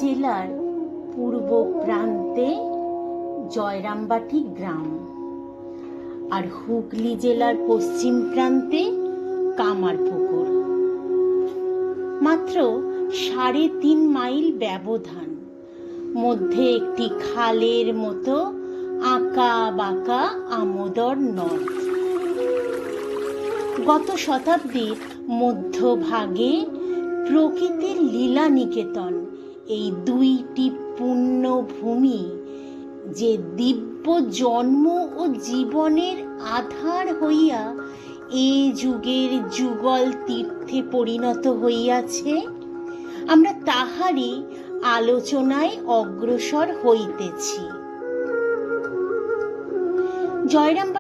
জেলার পূর্ব প্রান্তে জয়রামবাটি গ্রাম আর হুগলি জেলার পশ্চিম প্রান্তে কামারপুকুর। মাত্র 3.5 মাইল ব্যবধান, মধ্যে একটি খালের মতো আঁকা বাঁকা আমোদর নদ। গত শতাব্দীর মধ্যভাগে প্রকৃতির লীলা নিকেতন এই দুইটি পুণ্যভূমি যে দিব্য জন্ম ও জীবনের আধার হইয়া এ যুগের যুগল তীর্থে পরিণত হইয়াছে, আমরা তাহারই আলোচনায় অগ্রসর হইতেছি। জয়রাম